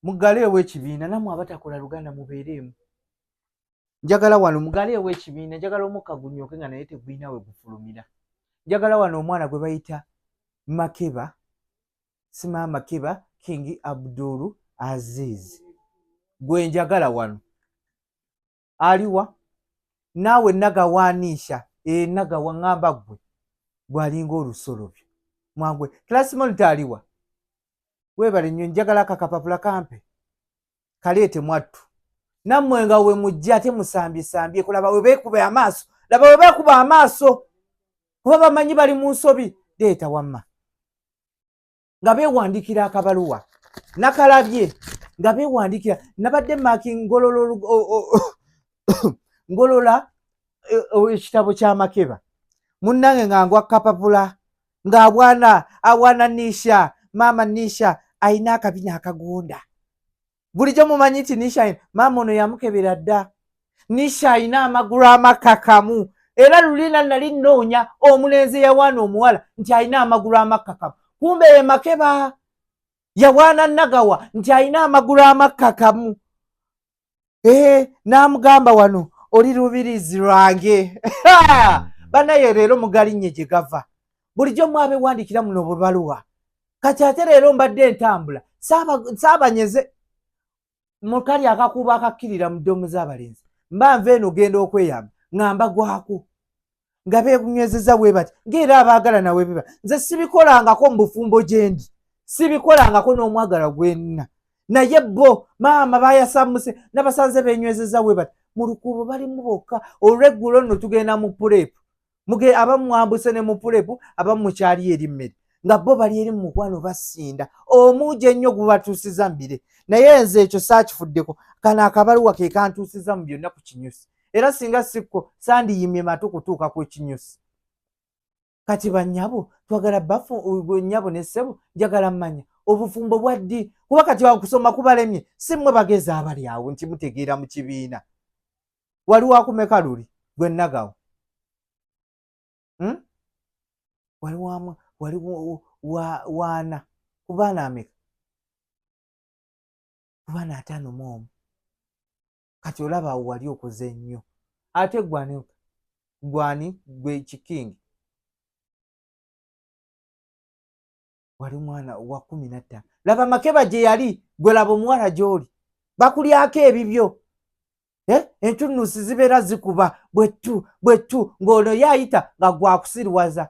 mugaleewo ekibiina namwe abatakola Luganda mubeereemu. Njagala wano mugaleewo ekibiina, njagala omukka gunyooke nga naye tegulina we gufulumira. Njagala wano omwana gwe bayita Makeba, Sima Makeba King Abdul Aziz, gwe njagala wano. Aliwa naawe nagawaanisha nagawa ngamba gwe gwalinga olusolobyo mwangwe. Class monitor aliwa, weebale nnyo, njagala akakapapula kampe kaleete mwattu. Nammwe nga we mujja temusambye kulaba we beekuba amaaso, laba we beekuba amaaso kuba bamanyi bali mu nsobi. Leeta wamma nga beewandikira akabaluwa nakalabye nga beewandikira. Nabadde maki ngolola ekitabo kya Makeba munnange nga ngwa kapapula nga abwana Nisha, maama Nisha ayina akabina akagonda. Bulijjo mumanyi nti Nisha ayina, maama ono yamukebera dda. Nisha ayina amagulu amakakamu era lulina nali nnoonya omulenzi yawaana omuwala nti ayina amagulu amakakamu. Kumbe ye Makeba yawaana Nagawa nti ayina amagulu amakakamu. N'amugamba wano oli lubirizi lwange. Banaye leero mugalinnye gye gava. Bulijjo mwabewandikira muno bubaluwa. Kati ate leero mbadde ntambula saabanyeze mukali akakuba akakkirira mu ddomu z'abalenzi. Mba nva eno genda okweyamba ngamba gwako nga beekunywezeza bwe bati ng'era abaagala nawe biba. Nze sibikolangako mu bufumbo gye ndi, sibikolangako n'omwagala gwe nina. Naye bo maama bayasamuse n'abasanze beenywezeza bwe bati mu lukuubo balimu bokka. Olw'eggulo nno tugenda mu puleepu, abamu mwambuse ne mu puleepu, abamu mukyali eri mmere nga bo bali eri mu mukwano basinda. Omuugi ennyo gubatuusiza mbire, naye nze ekyo saakifuddeko. Kano akabaluwa ke kantuusiza mu byonna ku Kinyusi, era singa sikko sandiyimye matu kutuuka ku Kinyusi. Kati bannyabo twagala bafu nnyabo ne ssebo njagala mmanya obufumbo bwa ddi, kuba kati wakusoma kubalemye, si mmwe bagezi abali awo nti mutegeera mu kibiina. Waliwo akumeka luli gwe Nagawa? Waliwo waana ku baana ameka? Ku baana 5 mu omu. Kati olaba awo wali okoze nnyo. Ate gwani gwe Kikingi wali mwana wa 15. Laba Makeba gye yali, gwe laba omuwala gy'oli. Bakulyako ebibyo. Entunusi zibeera zikuba bwettu ng'ono yayita nga gwakusiriwaza.